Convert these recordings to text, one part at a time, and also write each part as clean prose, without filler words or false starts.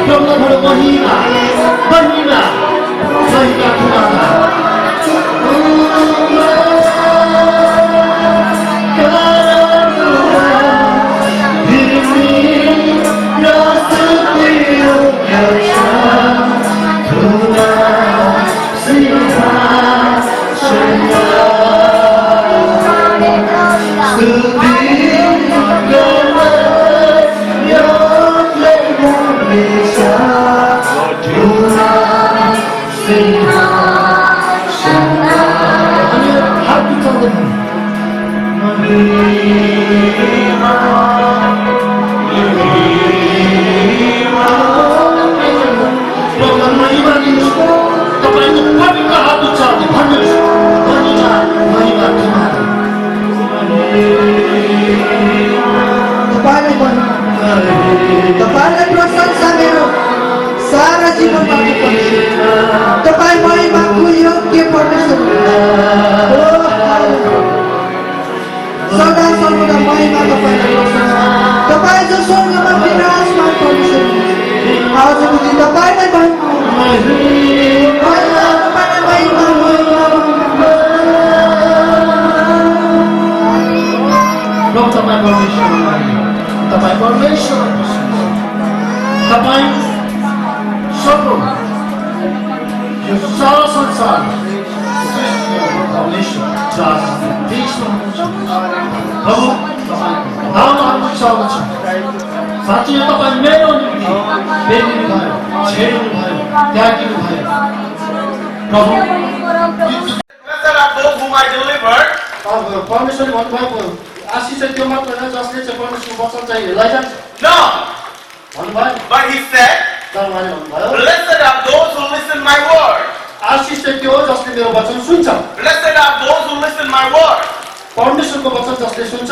영광으로 महिमा 저희가 구하나 साँच्चै तपाईं मेरो निम्ति बेग्नु भयो छेड्नु भयो त्याग्नु भयो प्रभु Blessed are those whom I delivered. परमेश्वरले भन्नुभएको आशीष चाहिँ त्यो मात्र होइन जसले चाहिँ परमेश्वरको वचन चाहिँ लैजान्छ No. भन्नुभयो But he said, तर उहाँले भन्नुभयो blessed are those who listen my word. आशीष चाहिँ त्यो हो जसले मेरो वचन सुन्छ Blessed are those who listen my word. परमेश्वरको वचन जसले सुन्छ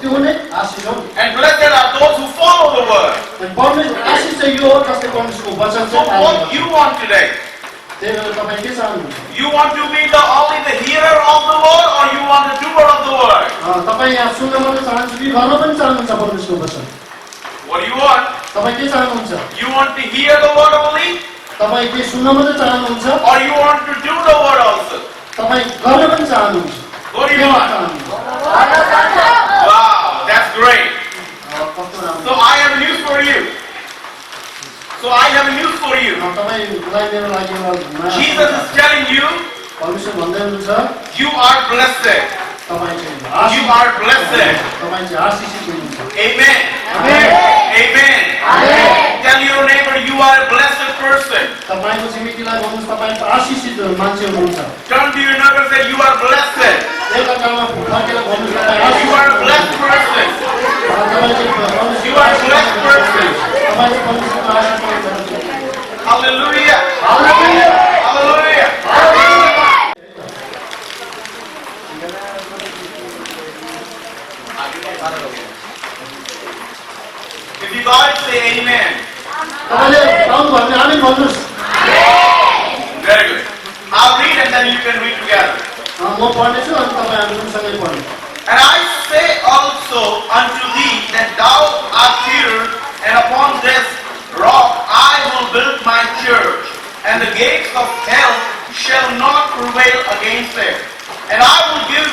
त्यो नै आशीष हो And blessed are those who follow the word. परमेश्वर आशीष चाहिँ यो हो जसले परमेश्वरको वचन So चाहिँ what you want today? त्यही भएर तपाईँ के चाहनुहुन्छ You want to be only the hearer of the word, or you want the doer of the word? तपाईँ यहाँ सुन्न मात्र चाहनुहुन्छ कि गर्न पनि चाहनुहुन्छ परमेश्वरको वचन What do you want? तपाईँ के चाहनुहुन्छ You want to hear the word only, तपाईँ के सुन्न मात्र चाहनुहुन्छ or you want to do the word also? तपाईँ गर्न पनि चाहनुहुन्छ What do you want? Wow, that's great. So I have news for you. Jesus is telling you, you are blessed. You are blessed. Amen. Amen. Tell your neighbor you are a blessed person. Turn to your neighbor and say you are blessed. You are a blessed person. You are a blessed person. Hallelujah. Hallelujah. Hallelujah. If you got it, say amen. Very good. I'll read and then you can read together. And I say also unto thee that thou art Peter, and upon this rock I will build my church, and the gates of hell shall not prevail against it. And I will give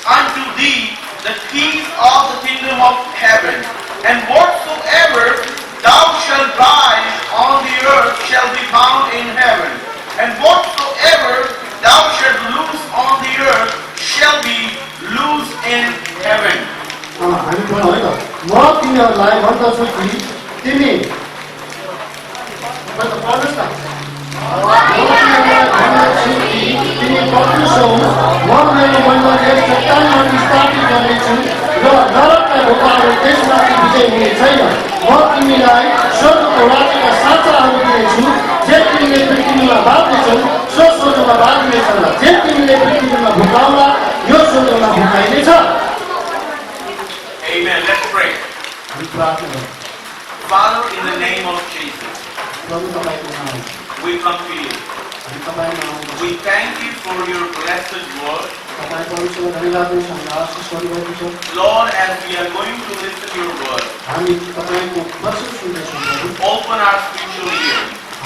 unto thee the keys of the kingdom of heaven. And whatsoever thou shalt bind on the earth shall be bound in heaven. And whatsoever thou shalt loose on the earth shall be loosed in heaven. Amen. Let's pray. Father, in the name of Jesus, we come to you. We thank you for your blessed word. Lord, as we are going to listen to your word, open our spiritual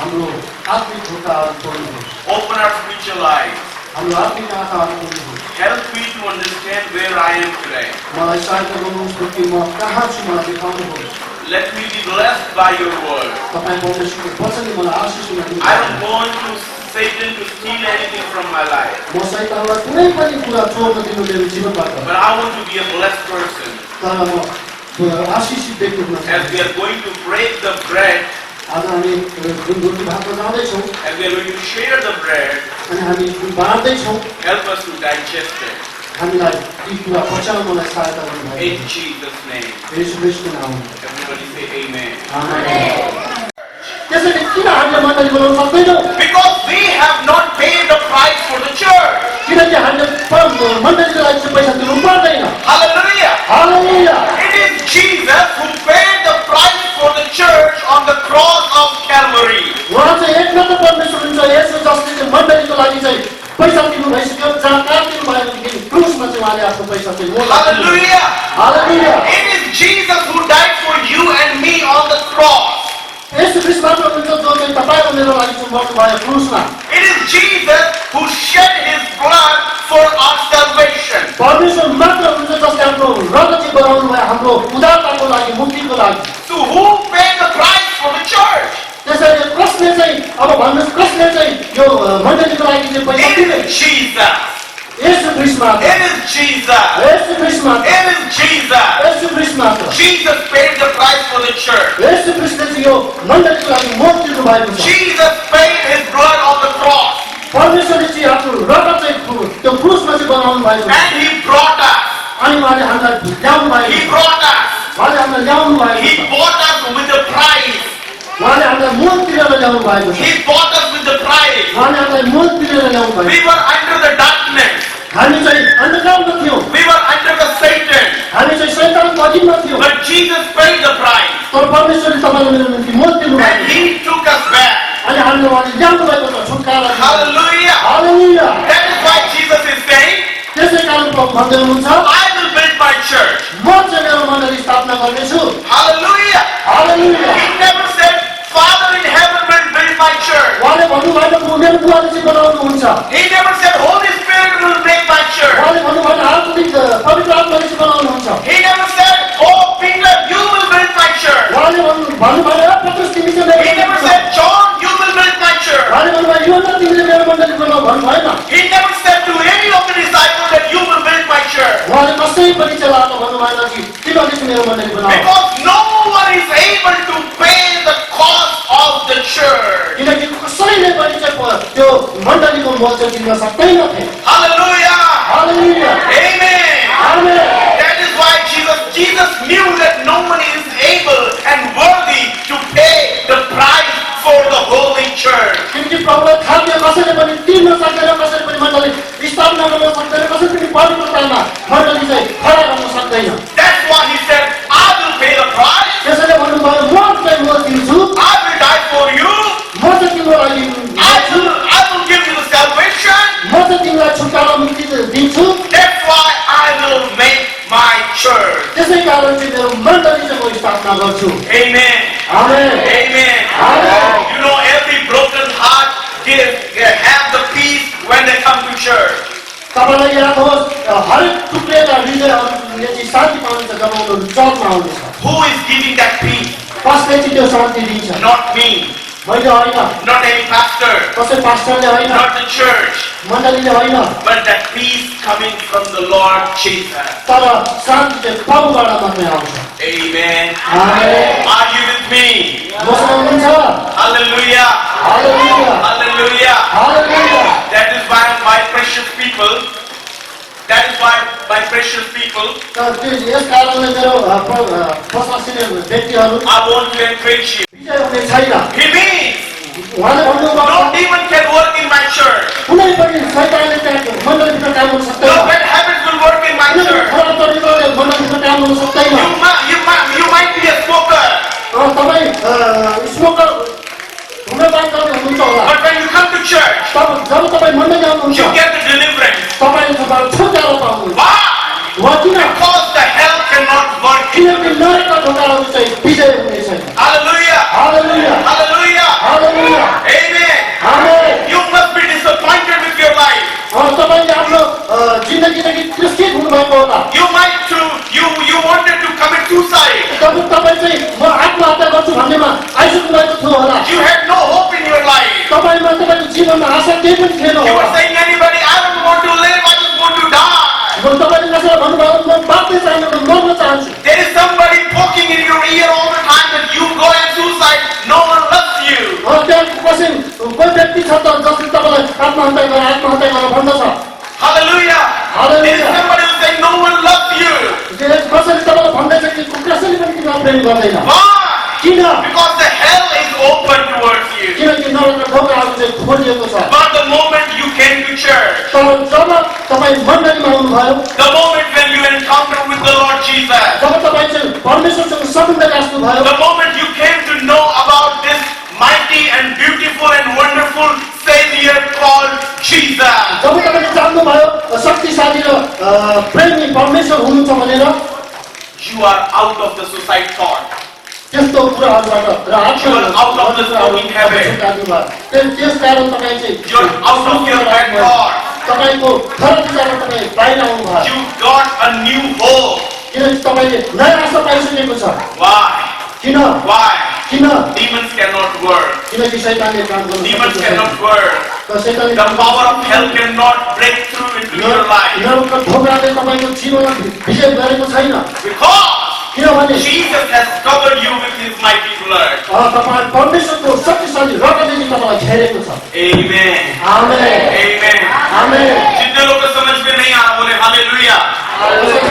हाम्रो आत्मिक ढोकाहरू खोल्नुहोस् Open our spiritual eyes. हाम्रो आत्मिक आँखाहरू खोल्नुहोस् Help me to understand where I am today. मलाई सहायता गर्नुहोस् कि म कहाँ छु मलाई देखाउनुहोस् Let me be blessed by your word. तपाईँ परमेश्वरको वचनले मलाई आशिष दिनुहोस् I don't want to Satan to steal anything from my life. म शैतानलाई कुनै पनि कुरा चोर्न दिनु मेरो जीवनबाट But I want to be a blessed person. तर म आशिषित व्यक्ति हुन As we are going to break the bread, आज हामी जुन रोटी भातमा जाँदैछौँ as we are going to share the bread, अनि हामी जुन बाँड्दैछौँ help us to digest it. हामीलाई ती कुरा पचाउनलाई सहायता गर्नुभयो In Jesus' name. येशू ख्रीष्टको नाममा Everybody say amen. आमेन त्यसैले किन हामीले मण्डली बनाउन सक्दैनौँ Because we have not paid the price for the church. किनकि हामीले मण्डलीको लागि चाहिँ पैसा तिर्नु पर्दैन Hallelujah. Hallelujah It is Jesus who paid the price for the church on the cross of Calvary. उहाँ चाहिँ एकमात्र परमेश्वर हुनुहुन्छ यसो जसले चाहिँ मण्डलीको लागि चाहिँ पैसा तिर्नु भइसक्यो जहाँ काट्नु भएदेखि क्रुसमा चाहिँ उहाँले आफ्नो पैसा चाहिँ Hallelujah. Hallelujah It is Jesus who died for you and me on the cross. येशू ख्रीष्ट मात्र हुनुहुन्छ जो चाहिँ तपाईँ र मेरो लागि चाहिँ मर्नुभयो क्रुसमा It is Jesus who shed his blood for our salvation. परमेश्वर मात्र हुनुहुन्छ जसले आफ्नो रगत चाहिँ बगाउनु भयो हाम्रो उदारताको लागि मुक्तिको लागि So who paid the price for the church? त्यसैले कसले चाहिँ अब भन्नुहोस् कसले चाहिँ यो मण्डलीको लागि चाहिँ पैसा It तिर्ने is Jesus. येशू ख्रीष्ट मात्र It is Jesus. येशू ख्रीष्ट मात्र It is Jesus. येशू ख्रीष्ट मात्र Jesus paid the price for the church. येशू ख्रीष्टले चाहिँ यो मण्डलीको लागि मौत तिर्नु भएको छ Jesus paid his blood on the cross. परमेश्वरले चाहिँ आफ्नो रगत चाहिँ त्यो क्रुसमा चाहिँ बनाउनु भएको छ And he brought us. अनि उहाँले हामीलाई ल्याउनु भएको He छ brought us. उहाँले हामीलाई ल्याउनु भएको He छ bought us with the price. उहाँले हामीलाई मोल तिरेर ल्याउनु भएको छ He bought us with the price. उहाँले हामीलाई मोल तिरेर ल्याउनु भएको We were under the darkness. हामी चाहिँ अन्धकारमा थियौँ We were under the Satan. हामी चाहिँ शैतानको अधीनमा थियौँ But Jesus paid the price. तर परमेश्वरले तपाईँलाई मेरो निम्ति मोल तिर्नु And भएको he took us back. अनि हामीले उहाँले ल्याउनु भएको छ छुटकारा Hallelujah. Hallelujah That is why Jesus is saying, त्यसै कारण प्रभु भन्दै हुनुहुन्छ I will build my church. म चाहिँ मेरो मण्डली स्थापना गर्नेछु Hallelujah. Hallelujah He never said, Father in heaven will build my church. उहाँले भन्नुभएन मेरो बुवाले चाहिँ बनाउनुहुन्छ He never said, Holy Spirit will make my church. उहाँले भन्नुभएन आत्मिक पवित्र आत्माले चाहिँ बनाउनुहुन्छ He never said, Oh Peter, you will build my church. उहाँले भन्नुभएन पत्रुस तिमी चाहिँ मेरो He never said, John, you will build my church. उहाँले भन्नुभयो यो न तिमीले मेरो मण्डली बनाऊ भन्नुभएन He never said to any of the disciples that you will build my church. उहाँले कसै पनि चेलालाई भन्नुभएन कि तिमीहरूले चाहिँ मेरो मण्डली बनाऊ Because no one is able to pay the cost of the church. किनकि कसैले पनि चाहिँ त्यो मण्डलीको मोल चाहिँ तिर्न सक्दैनथे Hallelujah. Hallelujah Amen. Amen That is why Jesus knew that no one is able and worthy to pay the price for the holy church. किनकि प्रभुलाई थाहा थियो कसैले पनि तिर्न सक्दैन कसैले पनि मण्डली स्थापना गर्न सक्दैन कसैले पनि पवित्रतामा मण्डली चाहिँ खडा गर्न सक्दैन That's why he said, I will pay the price. त्यसैले भन्नुभयो म चाहिँ मोल तिर्छु I will die for you. म चाहिँ तिम्रो लागि मर्छु, I will give you the salvation. म चाहिँ तिमीलाई छुटकारा मुक्ति दिन्छु That's why I will make my church. त्यसै कारण चाहिँ मेरो मण्डली चाहिँ म स्थापना गर्छु Amen. Amen Amen. Amen. You know, every broken heart have the peace when they come to church. तपाईँलाई याद होस् हरेक टुक्रेका हृदयहरूले चाहिँ शान्ति पाउनुहुन्छ जब उनीहरू चर्चमा आउनेछ Who is giving that peace? कसले चाहिँ त्यो शान्ति दिन्छ Not me. मैले होइन Not any pastor. कसै पास्टरले होइन Not the church. मण्डलीले होइन But that peace coming from the Lord Jesus. तर शान्ति चाहिँ प्रभुबाट मात्रै आउँछ Amen. Amen Are you with me? मसँग हुनुहुन्छ Hallelujah. Hallelujah Hallelujah. Hallelujah That is why my precious people, तर त्यो यस कारणले मेरो प्रशासनीय व्यक्तिहरू I want to encourage you. विजय हुने छैन He means उहाँले भन्नुभयो no demon can work in my church. कुनै पनि शैतानले त्यहाँ मण्डलीभित्र काम गर्न No सक्दैन bad habits will work in my कुनै पनि church. खराब तरिकाले मण्डलीभित्र काम गर्न सक्दैन You might be a smoker, तपाईँ स्मोकर धुम्रपान गर्ने हुनुहुन्छ होला but when you come to church, जब तपाईँ मण्डली आउनुहुन्छ you get the deliverance. तपाईँले छुटकारा पाउनुहुन्छ Why? वा किन Because the hell cannot work in किनकि नरकका ढोकाहरू चाहिँ विजय हुने छैन Hallelujah. Hallelujah Hallelujah. हालेलुया केही पनि थिएन You होला। were saying, anybody, I don't want to live, I just want to die. तपाईँले कसैलाई भन्नुभयो म बाँच्नै चाहन्न, म मर्न चाहन्छु। There is somebody poking in your ear all the time that you go and suicide. No one loves you. त्यहाँ कोही व्यक्ति छ त जसले तपाईँलाई आत्महत्या गर भन्दछ। Hallelujah. Hallelujah. There is somebody who is saying, no one loves you. कसैले तपाईँलाई भन्दैछ कि कसैले पनि तिमीलाई प्रेम गर्दैन। Why? किन? Because the hell is open towards you. किनकि नरकका ढोकाहरू चाहिँ खोलिएको छ। But the moment you came to church, तर जब तपाईँ मण्डलीमा आउनुभयो, the moment when you encounter with the Lord Jesus, जब तपाईँ चाहिँ परमेश्वरसँग सम्बन्ध राख्नुभयो, the moment you came to know about this mighty and beautiful and wonderful Savior called Jesus, जब तपाईँले जान्नुभयो शक्तिशाली र प्रेमी परमेश्वर हुनुहुन्छ भनेर, you are out of the suicide thought. त्यस्तो कुराहरूबाट र You are out of the smoking habit. त्यस कारण तपाईँ चाहिँ You are out of your bad thought. तपाईँको खराब विचारबाट तपाईँ बाहिर आउनुभयो। You got a new hope. किनकि तपाईँले नयाँ आशा पाइसकेको छ। Why? किन? Why? किन? Demons cannot work. किनकि शैतानले काम गर्नु Demons सक्दैन। cannot work. Raw शैतानले The power of hell cannot break through into your life. नरकका ढोकाले तपाईँको जीवनमा विजय गरेको छैन। Because किनभने Jesus has covered you with his mighty blood. तपाईँ परमेश्वरको शक्तिशाली रगतले तपाईँलाई घेरेको छ। Amen. आमेन। Amen. आमेन। जितने लोग को समझ में नहीं आ रहा बोले hallelujah. Hallelujah.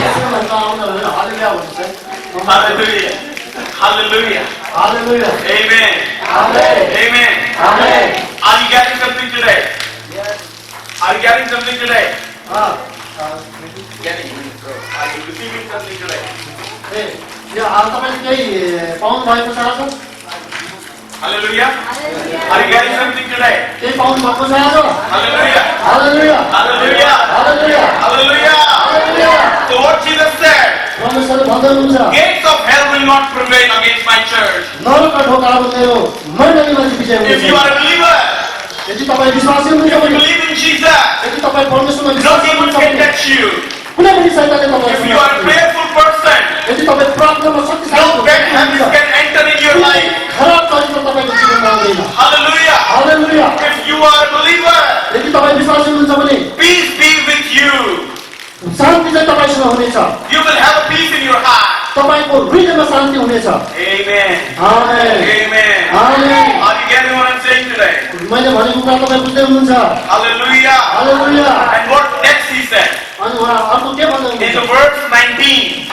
Hallelujah. Hallelujah. Amen. Amen. Amen. Amen. Are you getting something today? Are you getting something today? Getting. Are you receiving something today? तपाईँले केही पाउनु भएको छ आज? Hallelujah. Are you getting something today? केही पाउनु भएको छ आज? Hallelujah. Hallelujah. Hallelujah. Hallelujah. Hallelujah. Hallelujah. So what Jesus said, परमेश्वरले भन्दै हुनुहुन्छ, gates of hell will not prevail against my church. नरकका ढोकाहरू मेरो मण्डलीमा चाहिँ विजय If you हुनेछ। are a believer, यदि तपाईँ विश्वासी if हुनुहुन्छ you भने, believe in Jesus, यदि तपाईँ परमेश्वरमा no विश्वास demon गर्नुहुन्छ can भने, touch you. कुनै पनि शैतानले If you are a तपाईँलाई prayerful person, यदि तपाईँ प्रार्थनामा शक्तिशाली no bad habits can enter in your life. खराब चरित्र तपाईँको जीवनमा आउँदैन। Hallelujah. Hallelujah. If you are a believer, यदि तपाईँ विश्वासी हुनुहुन्छ भने peace be with you. शान्ति चाहिँ तपाईँसँग हुनेछ। You will have a peace in your heart. तपाईँको हृदयमा शान्ति हुनेछ। Amen. Amen. Amen. Amen. Are you getting what I'm saying today? मैले भनेको कुरा तपाईँ बुझ्दै हुनुहुन्छ? Hallelujah. Hallelujah. And what next he said? अनि उहाँ अर्को के भन्दै In the हुनुहुन्छ? verse 19,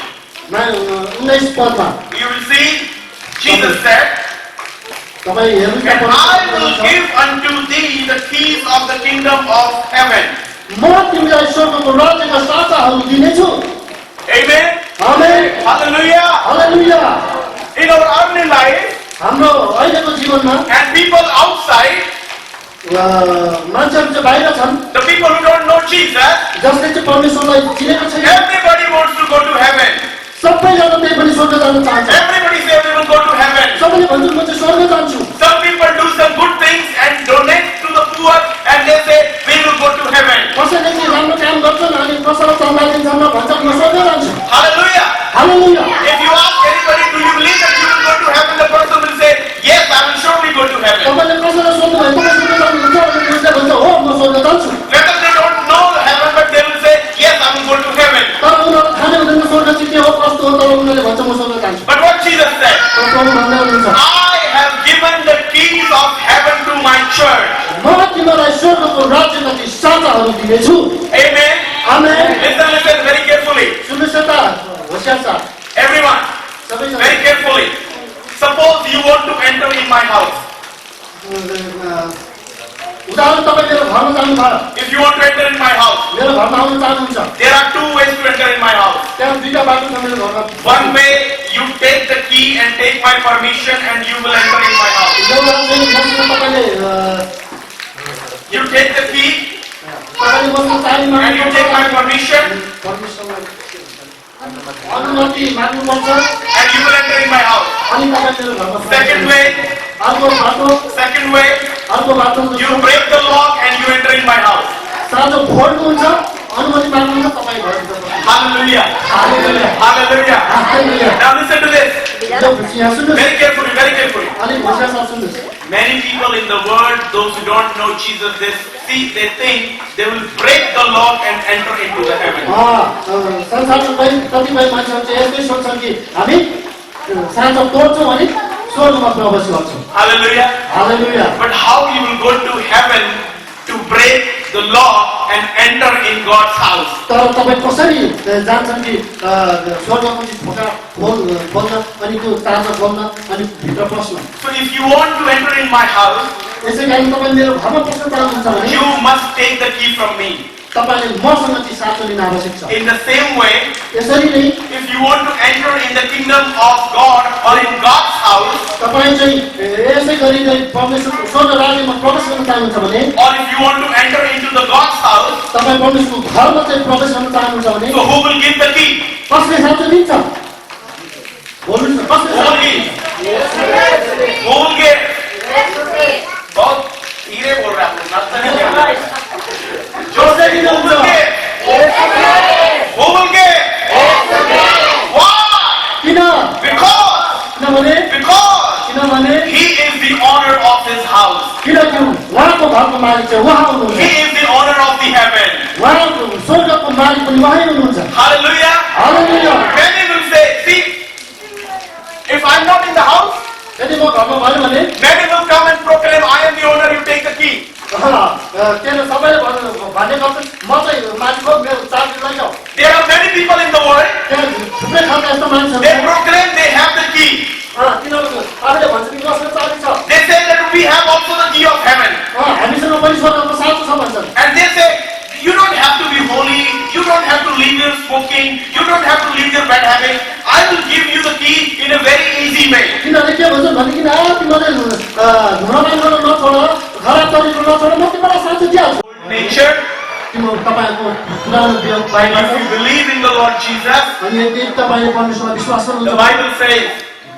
19 Padma you will see Jesus said, तपाईँ हेर्नुहोस् and न, I will give unto thee the keys of the kingdom of heaven. म तिमीलाई स्वर्गको राज्यका साचाहरू दिनेछु। Amen. Amen. Hallelujah. Hallelujah. In our earthly life, हाम्रो अहिलेको जीवनमा and people outside, मान्छेहरू चाहिँ बाहिर छन्, the people who don't know Jesus, जसले चाहिँ परमेश्वरलाई चिनेको छैन। everybody wants to go to heaven. सबैजना त्यही पनि स्वर्ग जान चाहन्छ। Everybody say we will go to heaven. सबैले भन्छन् म चाहिँ स्वर्ग जान्छु। Some people do some good things and donate to the poor and they say we will go to heaven. कसैले चाहिँ राम्रो काम गर्छन् अनि कसैलाई चन्दा दिन्छन् र भन्छन् म स्वर्ग जान्छु। Hallelujah. Hallelujah. If you ask anybody, do you believe that you will go to heaven? The person will say, yes, I will surely go to heaven. तपाईँले कसैलाई सोध्नु भयो तपाईँ स्वर्ग जानुहुन्छ भने उसले भन्छ हो म स्वर्ग जान्छु। Whether they don't know heaven, but they will say, yes, I will go to heaven. तर उनीहरू थाहा नै हुँदैन स्वर्ग चाहिँ के हो कस्तो हो, तर उनीहरूले भन्छ म स्वर्ग जान्छु। But what Jesus said, तर प्रभु भन्दै हुनुहुन्छ, I have given the keys of heaven to my church. म तिमीलाई स्वर्गको राज्यका ती साचाहरू दिनेछु। Amen. आमेन। Listen very carefully. सुन्नुहोस् न त, होशियार छ। Everyone, सबैजना very carefully. Suppose you want to enter in my house. उदाहरण तपाईँ मेरो घरमा जानुभयो, If you want to enter in my house, मेरो घरमा आउन चाहनुहुन्छ, there are two ways to enter in my house. त्यहाँ दुईटा बाटो छ मेरो घरमा। One way, you take the key and take my permission and you will enter in my house. एउटा चाहिँ मसँग तपाईँले You take the key तपाईँले मसँग चाबी and you take my permission अनुमति माग्नुपर्छ and you will enter in my house. अनि तपाईँ मेरो घरमा। Second way, अर्को बाटो अर्को बाटो you break the lock and you enter in my house. साँझ फोड्नुहुन्छ अनुमति माग्नुहुन्छ तपाईँ घर Hallelujah. Hallelujah Hallelujah. Hallelujah Now listen to this. यो यहाँ सुन्नुहोस् Very carefully, very carefully. अलिक होशियार साथ सुन्नुहोस् Many people in the world, those who don't know Jesus, they think they will break the law and enter into the heaven. संसारमा कतिपय मान्छेहरू चाहिँ यस्तै सोच्छन् कि हामी साँचो तोड्छौँ अनि स्वर्गमा प्रवेश गर्छौँ Hallelujah. Hallelujah But how you will go to heaven to break the law and enter in God's house? तर तपाईँ कसरी जान्छन् कि स्वर्गको चिज ढोका खोल्न अनि त्यो ताजा खोल्न अनि भित्र पस्न So if you want to enter in my house, यसै कारण तपाईँ मेरो घरमा पस्न चाहनुहुन्छ भने you must take the key from me. तपाईँले मसँग चाहिँ साँचो लिन आवश्यक छ In the same way, यसरी नै if you want to enter in the kingdom of God or in God's house, तपाईँ चाहिँ यसै गरी नै परमेश्वरको स्वर्ग राज्यमा प्रवेश गर्न चाहनुहुन्छ भने or if you want to enter into the God's house, तपाईँ परमेश्वरको घरमा चाहिँ प्रवेश गर्न चाहनुहुन्छ भने so who will give the key? कसले साँचो दिन्छ बोल्नुहोस् न कसले Who will साँचो give? Who will give? बहुत धीरे बोल रहा है, नाश्ता नहीं कर रहा है। जोरसे Who दिनुहुन्छ will give? Who will give? Why? किन Because किनभने he is the owner of his house. किनकि उहाँको घरको मालिक चाहिँ उहाँ He हुनुहुन्छ is the owner of the heaven. उहाँको स्वर्गको मालिक पनि उहाँ हुनुहुन्छ Hallelujah. Hallelujah Many will say, see, if I'm not in the house, यदि म घरमा भयो भने many will come and proclaim, I am the owner, you take the key. के अरे सबैले भन्ने गर्छन् म चाहिँ मालिक हो मेरो चाबी लैजाऊ There are many people in the world, त्यहाँ थुप्रै खालका यस्ता मानिसहरू they छन् proclaim they have the key. किनभने आफूले भन्छ कि मसँग चाबी छ They say that we have also the key of heaven. हामीसँग पनि स्वर्गको साँचो छ भन्छन् And they say, you don't have to be holy, you don't have to leave your smoking, you don't have to leave your bad habits. I will give you the key in a very easy way. किनभने के भन्छन् भनेदेखि तिमीले धुम्रपान गर्न नछोड खराब तरिका नछोड म तिमीलाई साँचो दिइहाल्छु Nature, तिम्रो तपाईँहरूको पुरानो Bible if you believe in the Lord Jesus, अनि यदि तपाईँले परमेश्वरमा विश्वास the गर्नुहुन्छ Bible says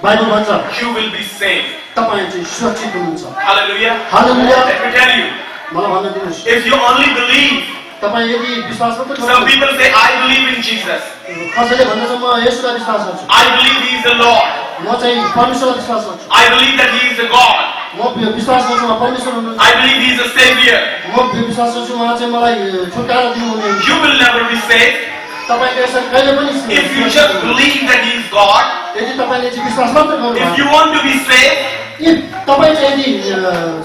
बाइबल भन्छ you will be saved. तपाईँ चाहिँ सुरक्षित हुनुहुन्छ Hallelujah. Hallelujah Let me tell you, मलाई भन्न दिनुहोस् if you only believe, तपाईँ यदि विश्वास मात्रै some गर्नुहुन्छ people say, I believe in Jesus. कसैले भन्दछ म यसुलाई विश्वास गर्छु I believe He is the Lord. म चाहिँ परमेश्वरलाई विश्वास गर्छु I believe that He is the God. म विश्वास गर्छु उहाँ परमेश्वर हुनुहुन्छ I believe He is the Savior. म विश्वास गर्छु उहाँ चाहिँ मलाई छुटकारा दिनुहुने हुन्छ You will never be saved तपाईँको यसरी कहिले पनि if you just believe that He is God. यदि तपाईँले चाहिँ विश्वास मात्रै If गर्नुभयो you want to be saved, तपाईँ चाहिँ यदि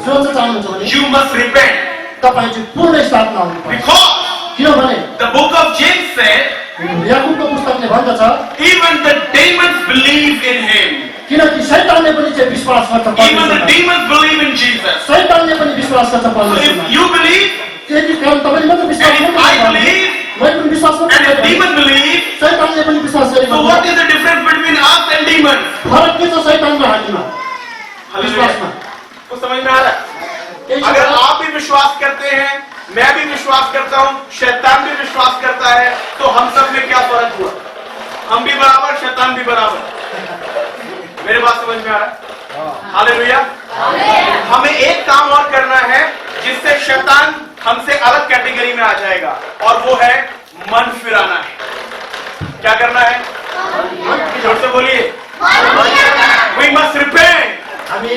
सुरक्षा चाहनुहुन्छ भने you must repent. तपाईँ चाहिँ पूर्ण स्थापना हुनुपर्छ Because किनभने the book of James said, याकुबको पुस्तकले भन्दछ even the demons believe in Him. किनकि शैतानले पनि चाहिँ विश्वास गर्छ Even the परमेश्वरमा demons believe in Jesus. शैतानले पनि विश्वास गर्छ So परमेश्वरमा if you believe, त्यति कारण तपाईँले मात्र विश्वास and if मात्रै I गर्नु believe, मैले पनि विश्वास and मात्रै if गरेँ demons believe, शैतानले पनि विश्वास गरेको so what is the difference between us and demons? फरक के छ शैतान र हामीमा विश्वासमा कुछ समझ में आ रहा है? केही छ अगर र? आप भी विश्वास करते हैं, मैं भी विश्वास करता हूँ, शैतान भी विश्वास करता है, तो हम सब में क्या फर्क हुआ? हम भी बराबर, शैतान भी बराबर। मेरे बात समझ में आ रहा है? हालेलुया। हमें एक काम और करना है जिससे शैतान हमसे अलग कैटेगरी में आ जाएगा, और वो है मन फिराना है। क्या करना है? जोर से बोलिए। We must repent. हामी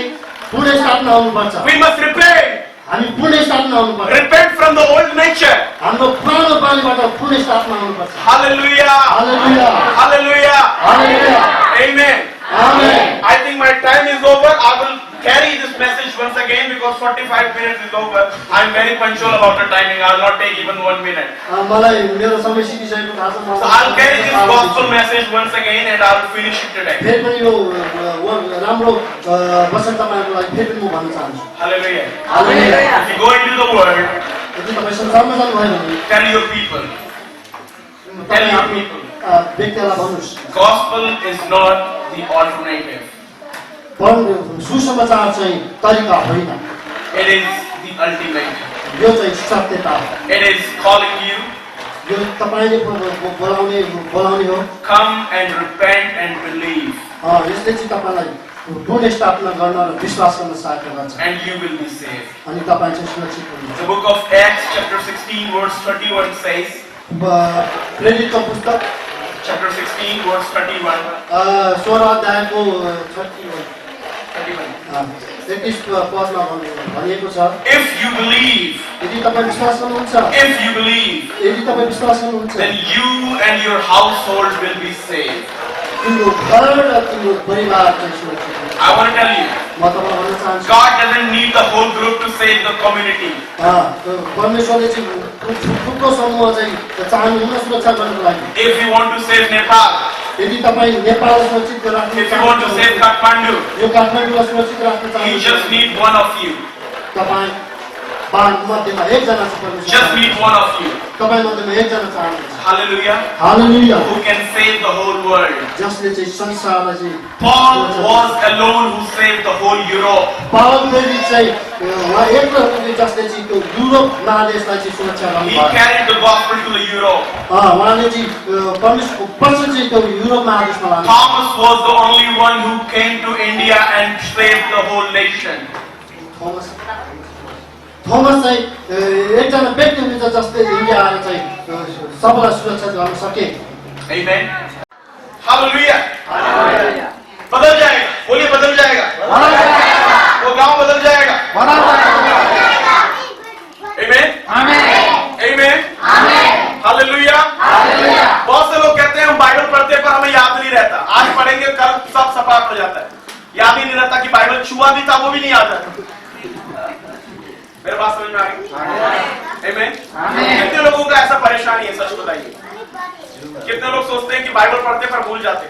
पूर्ण स्थापना हुनुपर्छ We must repent. हामी पूर्ण स्थापना हुनुपर्छ Repent from the old nature. हाम्रो पुरानो बानीबाट पूर्ण स्थापना हुनुपर्छ Hallelujah. Hallelujah Hallelujah. Hallelujah Amen. Amen I think my time is over. I will carry this message once again because 45 minutes is over. I am very punctual about the timing. I will not take even 1 minute. मलाई मेरो समय सिकिसकेको थाहा छ So I will carry this gospel message once again and I will finish it today. फेरि पनि यो राम्रो वचन तपाईँहरूको लागि फेरि पनि म भन्न चाहन्छु Hallelujah. Hallelujah If you go into the world, यदि तपाईँ संसारमा जानुभयो भने tell your people. Tell your people. व्यक्तिलाई भन्नुहोस् Gospel is not the alternative. सुसमाचार चाहिँ तरिका होइन It is the ultimate. यो चाहिँ सत्यता हो It is calling you, यो तपाईँले बोलाउने हो come and repent and believe, यसले चाहिँ तपाईँलाई पूर्ण स्थापना गर्न र विश्वास गर्न सहायता गर्छ and you will be saved. अनि तपाईँ चाहिँ सुरक्षित हुनुहुन्छ The book of Acts chapter 16 verse 31 says, प्रेरितको पुस्तक chapter 16, verse 31. 16 अध्यायको 31 पदमा भनिएको छ, If you believe, यदि तपाईँ विश्वास गर्नुहुन्छ, if you believe, यदि तपाईँ विश्वास गर्नुहुन्छ, then you and your household will be saved. तिम्रो घर र तिम्रो परिवार चाहिँ सुरक्षित हुन्छ। I want to tell you, म तपाईँलाई भन्न चाहन्छु, God doesn't need the whole group to save the community. परमेश्वरले चाहिँ थुप्रो समूह चाहिँ चाहनुहुन्न सुरक्षा गर्नको लागि। If you want to save Nepal, यदि तपाईँ नेपाललाई सुरक्षित राख्न if you want to save Kathmandu, यो काठमाडौँलाई सुरक्षित राख्न you चाहनुहुन्छ, just need one of you. तपाईँ मध्येमा एकजना चाहिँ परमेश्वर Just need one of you. तपाईँ मध्येमा एकजना चाहनुहुन्छ। Hallelujah. Hallelujah. Who can save the whole world? जसले चाहिँ संसारलाई चाहिँ Paul was alone who saved the whole Europe. पावल प्रेरित चाहिँ उहाँ एक्लै हुनुहुन्थ्यो जसले चाहिँ त्यो युरोप महादेशलाई चाहिँ सुरक्षा He गर्नुभयो। carried the gospel to the Europe. उहाँले चाहिँ परमेश्वरको वचन चाहिँ त्यो युरोप महादेशमा लानु। Thomas was the only one who came to India and saved the whole nation. Thomas चाहिँ एकजना व्यक्ति हुनुहुन्छ जसले इन्डिया आएर चाहिँ सबैलाई सुरक्षा गर्न सके। Amen. Hallelujah. बदल जाएगा, बोलिए बदल जाएगा, वो गांव बदल जाएगा। Amen. Amen. Hallelujah. बहुत से लोग कहते हैं हम बाइबल पढ़ते हैं पर हमें याद नहीं रहता। आज पढ़ेंगे कल सब सपाट हो जाता है, याद ही नहीं रहता कि बाइबल छुआ भी था वो भी नहीं याद रहता। मेरे बात समझ में आ गई? Amen. कितने लोगों का ऐसा परेशानी है, सच बताइए? कितने लोग सोचते हैं कि बाइबल पढ़ते पर भूल जाते?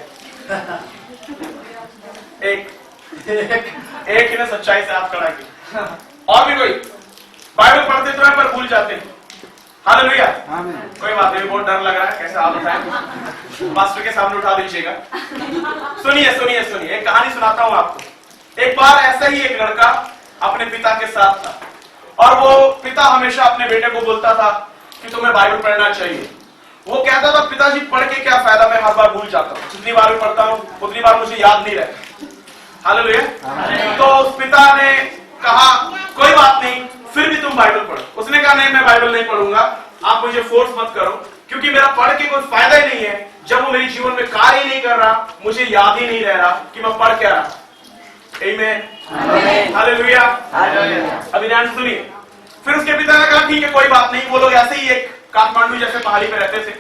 एक ही ने सच्चाई से हाथ खड़ा किया। और भी कोई बाइबल पढ़ते तो है पर भूल जाते हैं। हालेलुया। कोई बात नहीं, बहुत डर लग रहा है, कैसे हाथ उठाएं? पास्टर के सामने उठा दीजिएगा। सुनिए सुनिए सुनिए, एक कहानी सुनाता हूं आपको। एक बार ऐसा ही एक लड़का अपने पिता के साथ था और वो पिता हमेशा अपने बेटे को बोलता था कि तुम्हें बाइबल पढ़ना चाहिए। वो कहता था पिताजी पढ़ के क्या फायदा, मैं हर बार भूल जाता हूँ, जितनी बार भी पढ़ता हूँ उतनी बार मुझे याद नहीं रहता। हालेलुया। तो उस पिता ने कहा कोई बात नहीं, फिर भी तुम बाइबल पढ़ो। उसने कहा नहीं, मैं बाइबल नहीं पढ़ूंगा, आप मुझे फोर्स मत करो, क्योंकि मेरा पढ़ के कोई फायदा ही नहीं है जब वो मेरे जीवन में कार्य ही नहीं कर रहा, मुझे याद ही नहीं रह रहा कि मैं पढ़ क्या रहा। आमीन। हालेलुया। अभी ध्यान से सुनिए। फिर उसके पिता ने कहा ठीक है कोई बात नहीं। वो लोग ऐसे ही एक काठमांडू जैसे पहाड़ी पे रहते थे,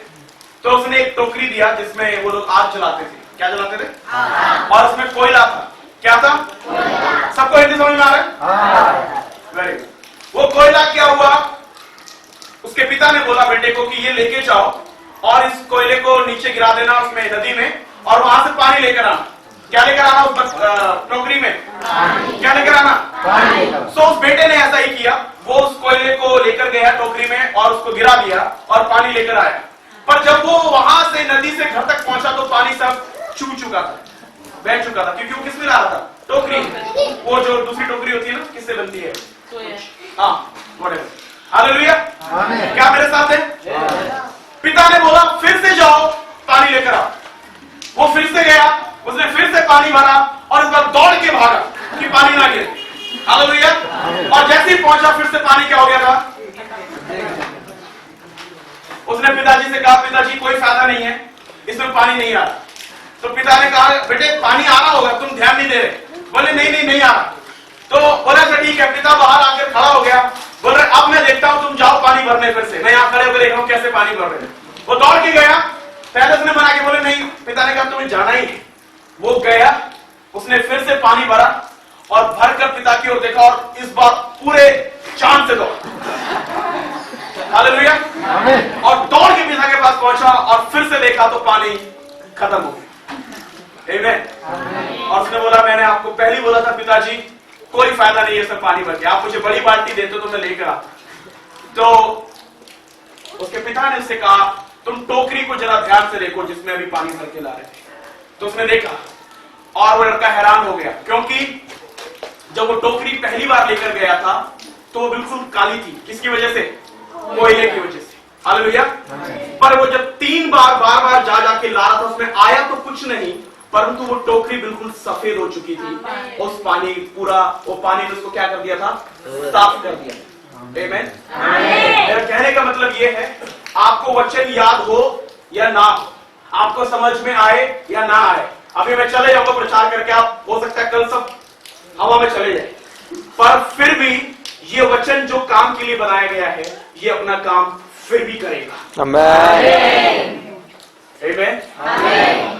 तो उसने एक टोकरी दिया जिसमें वो लोग आग जलाते थे। क्या जलाते थे? और उसमें कोयला था। क्या था? सबको हिंदी समझ में आ रहा है? Very good. वो कोयला क्या हुआ, उसके पिता ने बोला बेटे को कि ये लेके जाओ और इस कोयले को नीचे गिरा देना उसमें नदी में, और वहां से पानी लेकर आना। क्या लेकर आना उस टोकरी में? क्या लेकर आना? सो उस बेटे ने ऐसा ही किया। वो उस कोयले को लेकर गया टोकरी में और उसको गिरा दिया और पानी लेकर आया। पर जब वो वहां से नदी से घर तक पहुंचा तो पानी सब चू चुका था, बह चुका था, क्योंकि वो किसमें रहा था? टोकरी। वो जो दूसरी टोकरी होती है ना, किससे बनती है? हाँ, व्हाटएवर। हालेलुया। क्या मेरे साथ है? पिता ने बोला फिर से जाओ पानी लेकर आओ। वो फिर से गया, उसने फिर से पानी भरा और इस बार दौड़ के भागा कि पानी ना गिरे। हालेलुया। और जैसे ही पहुंचा फिर से पानी क्या हो गया था? उसने पिताजी से कहा पिताजी कोई फायदा नहीं है, इसमें पानी नहीं आ रहा। तो पिता ने कहा बेटे पानी आ रहा होगा, तुम ध्यान नहीं दे रहे। बोले नहीं आ रहा। तो बोला अच्छा ठीक है। पिता बाहर आकर खड़ा हो गया, बोल रहे अब मैं देखता हूं तुम जाओ पानी भरने फिर से, मैं यहाँ खड़े होकर देख रहा हूं कैसे पानी भर रहे। वो दौड़ के गया, पहले उसने मना के बोले नहीं। पिता ने कहा तुम्हें जाना ही है। वो गया, उसने फिर से पानी भरा और भरकर पिता की ओर देखा और इस बार पूरे चांद से दौड़ा। हालेलुया। और दौड़ के पिता के पास पहुंचा और फिर से देखा तो पानी खत्म हो गया। आमीन। और उसने बोला मैंने आपको पहले बोला था पिताजी कोई फायदा नहीं है सब पानी भर के, आप मुझे बड़ी बाल्टी देते तो मैं लेकर आता। तो उसके पिता ने उससे कहा तुम टोकरी को जरा ध्यान से देखो जिसमें अभी पानी भर के ला रहे थे। तो उसने देखा और वो लड़का हैरान हो गया, क्योंकि जब वो टोकरी पहली बार लेकर गया था तो वो बिल्कुल काली थी। किसकी वजह से? कोयले की वजह से। हालेलुया। पर वो जब 3 बार बार जा जाके ला रहा था उसमें आया तो कुछ नहीं, परंतु वो टोकरी बिल्कुल सफेद हो चुकी थी। उस पानी पूरा वो पानी ने उसको क्या कर दिया था? साफ कर दिया। आमीन। मेरा कहने का मतलब ये है आपको वचन याद हो या ना हो, आपको समझ में आए या ना आए, अभी मैं चले जाऊंगा प्रचार करके, आप हो सकता है कल सब हवा में चले जाए, पर फिर भी ये वचन जो काम के लिए बनाया गया है ये अपना काम फिर भी करेगा। आमेन। आमेन,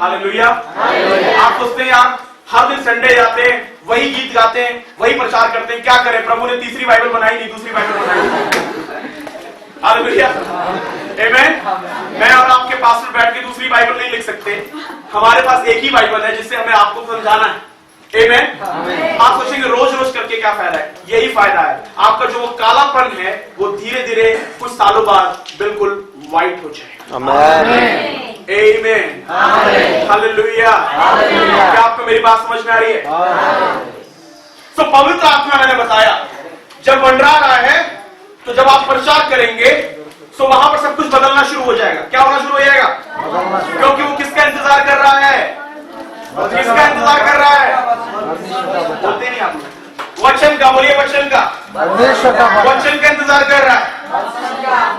हालेलुया। आप सोचते हैं यार हर दिन संडे जाते हैं, वही गीत गाते हैं, वही प्रचार करते हैं, क्या करें, प्रभु ने तीसरी बाइबल बनाई नहीं, दूसरी बाइबल बनाई। हालेलुया, आमेन। मैं और आपके पास में बैठ के दूसरी बाइबल नहीं लिख सकते, हमारे पास एक ही बाइबल है जिससे हमें आपको समझाना है। आमेन। आप सोचेंगे रोज रोज करके क्या फायदा है, यही फायदा है, आपका जो वो कालापन है वो धीरे धीरे कुछ सालों बाद बिल्कुल व्हाइट हो जाए। आमेन। आमेन, हालेलुया। क्या आपको मेरी बात समझ में आ रही है? तो पवित्र आत्मा मैंने बताया जब मंडरा रहा है, तो जब आप प्रचार करेंगे तो वहां पर सब कुछ बदलना शुरू हो जाएगा। क्या होना शुरू हो जाएगा? क्योंकि वो किसका इंतजार कर रहा है? किसका इंतजार कर रहा है? बोलते नहीं आप, वचन का, बोलिए वचन का, वचन का इंतजार कर रहा है,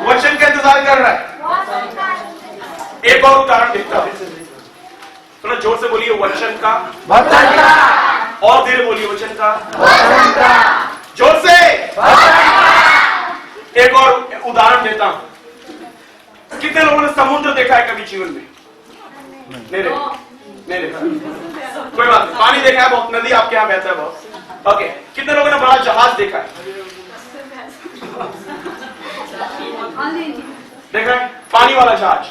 वचन का इंतजार कर रहा है। एक और उदाहरण देता हूं, थोड़ा जोर से बोलिए वचन का, और धीरे बोलिए वचन का, जोर से। एक और उदाहरण देता हूं, कितने लोगों ने समुद्र देखा है कभी जीवन में? नहीं देखा, कोई बात नहीं। पानी देखा है बहुत, नदी आपके यहाँ बहता है बहुत, ओके। कितने लोगों ने बड़ा जहाज देखा है? देखा है पानी वाला जहाज,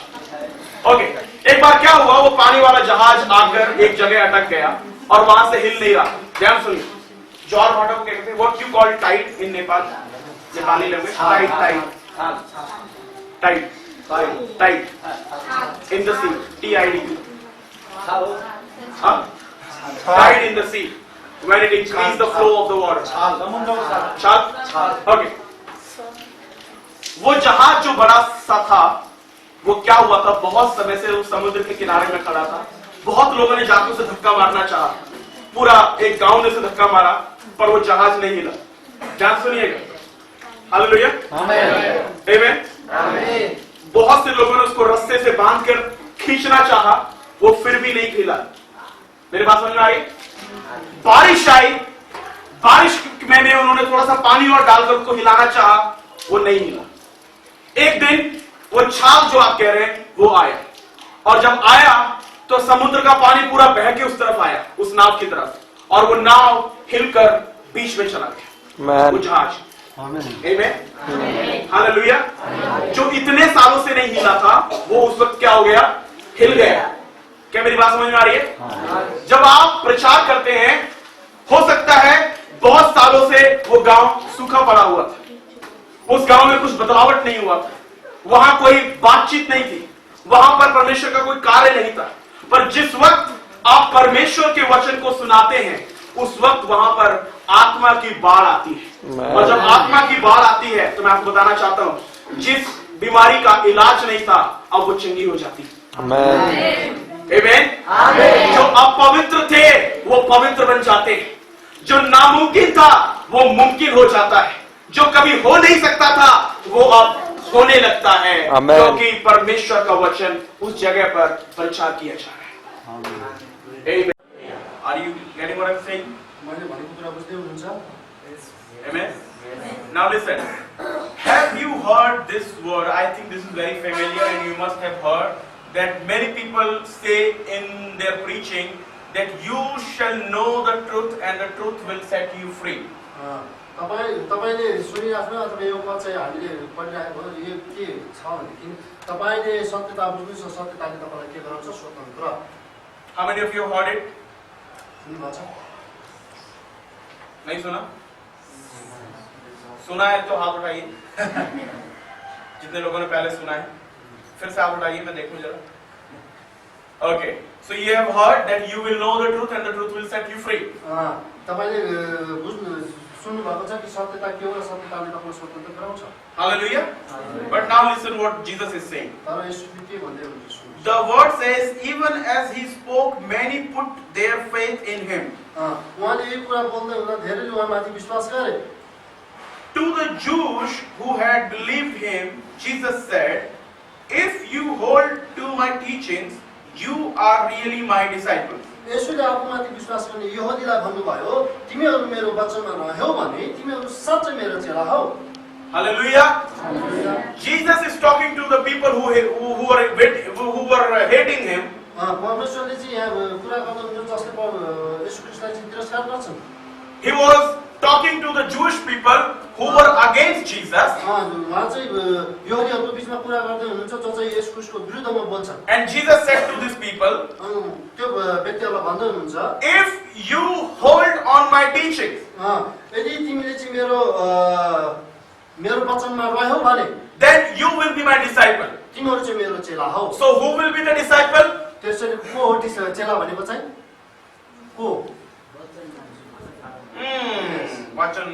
ओके। एक बार क्या हुआ, वो पानी वाला जहाज आकर एक जगह अटक गया और वहां से हिल नहीं रहा। ध्यान सुनिए, जॉर्ज वाटर को कहते हैं, what you call tide in Nepal, Nepali language, tide in the sea, TID, tide in the sea when it increases the flow of the water. छाल, ओके। वो जहाज जो बड़ा सा था, वो क्या हुआ था, बहुत समय से उस समुद्र के किनारे में खड़ा था। बहुत लोगों ने जाकर उसे धक्का मारना चाहा, पूरा एक गांव ने उसे धक्का मारा, पर वो जहाज नहीं हिला। ध्यान सुनिएगा, हालेलुया, आमीन। बहुत से लोगों ने उसको रस्से से बांधकर खींचना चाहा, वो फिर भी नहीं हिला। मेरी बात समझ में आई? बारिश आई, बारिश में उन्होंने थोड़ा सा पानी और डालकर उसको हिलाना चाहा, वो नहीं हिला। एक दिन वो छाल जो आप कह रहे हैं वो आया, और जब आया तो समुद्र का पानी पूरा बह के उस तरफ आया, उस नाव की तरफ, और वो नाव हिलकर बीच में चला गया, वो जहाज। आमीन, हालेलुया। जो इतने सालों से नहीं हिला था, वो उस वक्त क्या हो गया, हिल गया। क्या मेरी बात समझ में आ रही है? जब आप प्रचार करते हैं, हो सकता है बहुत सालों से वो गांव सूखा पड़ा हुआ था, उस गांव में कुछ बदलावट नहीं हुआ था, वहां कोई बातचीत नहीं थी, वहां पर परमेश्वर का कोई कार्य नहीं था, पर जिस वक्त आप परमेश्वर के वचन को सुनाते हैं, उस वक्त वहां पर आत्मा की बाढ़ आती है। और जब आत्मा की बाढ़ आती है, तो मैं आपको बताना चाहता हूं, जिस बीमारी का इलाज नहीं था, अब वो चंगी हो जाती है। आमीन। जो अपवित्र थे वो पवित्र बन जाते हैं, जो नामुमकिन था वो मुमकिन हो जाता है, जो कभी हो नहीं सकता था वो अब होने लगता है, क्योंकि परमेश्वर का वचन उस जगह पर प्रचार किया जा रहा है। Are you getting what I'm saying? Amen. Now listen. Have you heard this word? I think this is very familiar, and you must have heard that many people say in their preaching that you shall know the truth, and the truth will set you free. तपाईले सुनिराख्नु अथवा यो चाहिँ हामीले पढिरहेको यो के छ भनेदेखि तपाईले सत्यता बुझ्नु, सत्यताले तपाईलाई के गराउँछ, स्वतन्त्र। How many of you heard it? सुन्नुभएको छ? नहीं सुना? सुना है तो हाथ उठाइए। जितने लोगों ने पहले सुना है, फिर से हाथ उठाइए, मैं देखूं जरा। Okay, so you have heard that you will know the truth, and the truth will set you free. तपाईले बुझ्नु सुन्नु भएको छ कि सत्यता के हो र सत्यताले तपाईलाई स्वतन्त्र गराउँछ। Hallelujah. But now listen what Jesus is saying. तर यसले के भन्दै हुनुहुन्छ? The word says, even as he spoke, many put their faith in him. उहाँले यो कुरा बोल्दै हुँदा धेरैले उहाँमाथि विश्वास गरे। To the Jews who had believed him, Jesus said, if you hold to my teachings, you are really my disciples. यसुले आफूमाथि विश्वास गर्ने यहुदीलाई भन्नुभयो तिमीहरू मेरो वचनमा रह्यौ भने तिमीहरू साँच्चै मेरो चेला हौ। Hallelujah. Jesus is talking to the people who were hating him. परमेश्वरले चाहिँ यहाँ कुरा गर्दा हुन्छ जसले येशू ख्रीष्टलाई चाहिँ तिरस्कार गर्छन्। He was talking to the Jewish people who were against Jesus. उहाँ चाहिँ यहुदीहरूको बिचमा कुरा गर्दै हुनुहुन्छ जो चाहिँ येशू ख्रीष्टको विरुद्धमा बोल्छन्। And Jesus said to these people, त्यो व्यक्तिहरूलाई भन्दै हुनुहुन्छ if you hold on my teachings, यदि तिमीले चाहिँ मेरो वचनमा रह्यौ भने then you will be my disciple. तिमीहरू चाहिँ मेरो चेला हौ। So who will be the disciple? त्यसैले को हो चेला भनेको चाहिँ को? वचन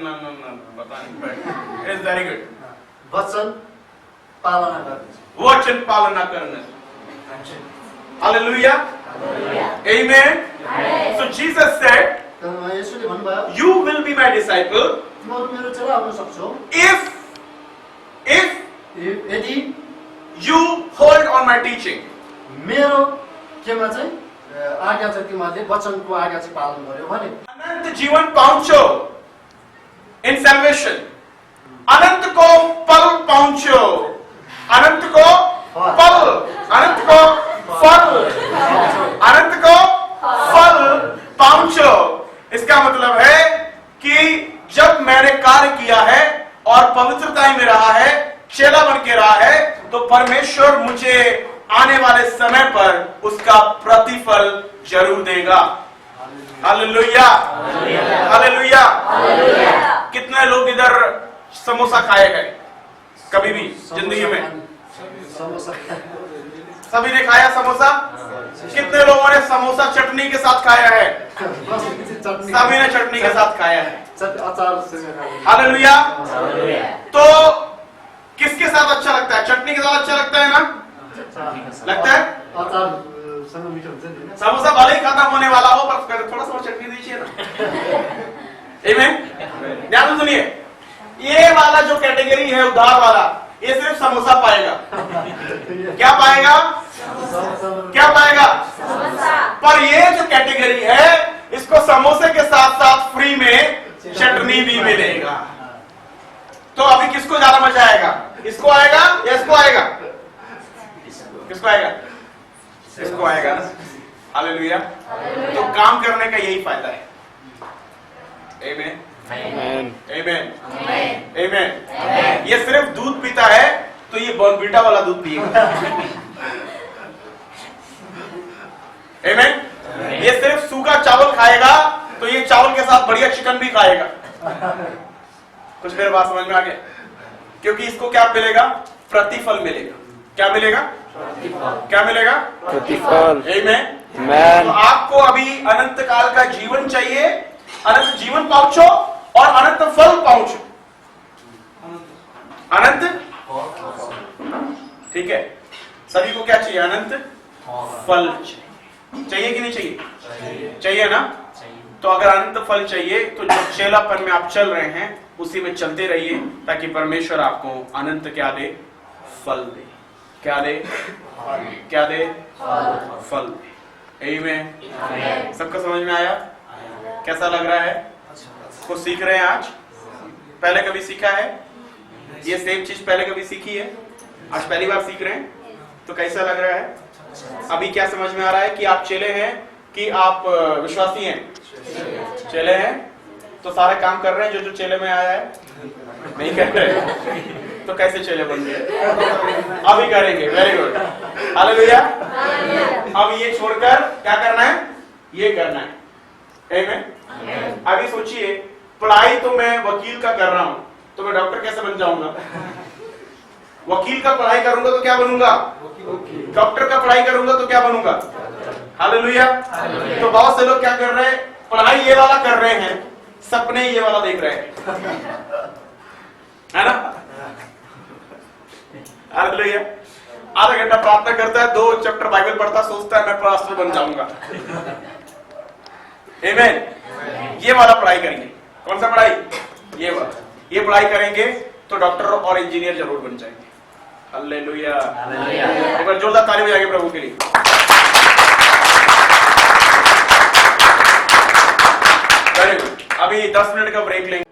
is very good. वचन पालना गर्ने। वचन पालना करना। Hallelujah. Amen. So Jesus said, येशूले भन्नुभयो you will be my disciple तिमीहरू मेरो चेला हुन सक्छौ if यदि you hold on my teaching. मेरो केमा चाहिँ आज्ञा चाहिँ तिमीहरूले वचनको आज्ञा चाहिँ पालन गर्यो भने अनंत जीवन पाउँछौ in salvation. अनंत को फल पाउँछौ। अनंत को फल, अनंत को फल, अनंत को फल पाउँछौ। इसका मतलब है कि जब मैंने कार्य किया है और पवित्रता में रहा है, चेला बन के रहा है, तो परमेश्वर मुझे आने वाले समय पर उसका प्रतिफल जरूर देगा। Hallelujah, hallelujah. कितने लोग इधर समोसा खाए गए कभी भी जिंदगी में? समोसा सभी ने खाया समोसा? कितने लोगों ने समोसा चटनी के साथ खाया है? सभी ने चटनी के साथ खाया है। हालेलुया। तो किसके साथ अच्छा लगता है? चटनी के साथ अच्छा लगता है ना? लगता है? समोसा भले ही खत्म होने वाला हो पर थोड़ा सा चटनी दीजिए ना। आमीन। ध्यान से सुनिए, ये वाला जो कैटेगरी है उधार वाला, ये सिर्फ समोसा पाएगा। क्या पाएगा? क्या पाएगा? पर ये जो कैटेगरी है इसको समोसे के साथ साथ फ्री में चटनी भी मिलेगा। तो अभी किसको ज्यादा मजा आएगा? इसको आएगा या इसको आएगा? किसको आएगा? इसको आएगा। हालेलुया। तो काम करने का यही फायदा है। आमीन, आमीन, आमीन। ये सिर्फ दूध पीता है तो ये बॉर्नवीटा वाला दूध पिएगा। आमीन। ये सिर्फ सूखा चावल खाएगा तो ये चावल के साथ बढ़िया चिकन भी खाएगा। कुछ मेरे बात समझ में आ गया? क्योंकि इसको क्या मिलेगा? प्रतिफल मिलेगा। क्या मिलेगा? क्या मिलेगा? प्रतिफल। आमीन। आमीन। तो आपको अभी अनंत काल का जीवन चाहिए, अनंत जीवन पाउँछो और अनंत फल पाउँछो। अनंत, ठीक है। सभी को क्या चाहिए? अनंत फल चाहिए। चाहिए कि नहीं चाहिए? चाहिए ना? तो अगर अनंत फल चाहिए तो जो चेलापन में आप चल रहे हैं उसी में चलते रहिए ताकि परमेश्वर आपको अनंत क्या दे? फल दे। क्या दे? क्या दे? फल दे। आमीन। सबको समझ में आया? कैसा लग रहा है? कुछ सीख रहे हैं आज? पहले कभी सीखा है? ये सेम चीज पहले कभी सीखी है? आज पहली बार सीख रहे हैं? तो कैसा लग रहा है? अभी क्या समझ में आ रहा है कि आप चेले हैं कि आप विश्वासी हैं? चेले हैं तो सारे काम कर रहे हैं जो चेले में आया है? नहीं कर रहे तो कैसे चेले बन गए? अभी करेंगे। Very good. हालेलुया। अब ये छोड़कर क्या करना है? ये करना है। आमीन। अभी सोचिए, पढ़ाई तो मैं वकील का कर रहा हूं तो मैं डॉक्टर कैसे बन जाऊंगा? वकील का पढ़ाई करूंगा तो क्या बनूंगा? डॉक्टर का पढ़ाई करूंगा तो क्या बनूंगा? हालेलुया। तो बहुत से लोग क्या कर रहे हैं? पढ़ाई ये वाला कर रहे हैं, सपने ये वाला देख रहे हैं, है ना? हालेलुया। आधा घंटा प्रार्थना करता है, 2 चैप्टर बाइबल पढ़ता, सोचता है मैं पास्टर बन जाऊंगा। आमीन। ये वाला पढ़ाई करेंगे। कौन सा पढ़ाई? ये वाला। ये पढ़ाई करेंगे तो डॉक्टर और इंजीनियर जरूर बन जाएंगे। हालेलुया। हालेलुया। एक बार जोरदार ताली बजाइए प्रभु के लिए। Very good. अभी 10 मिनट का ब्रेक लेंगे।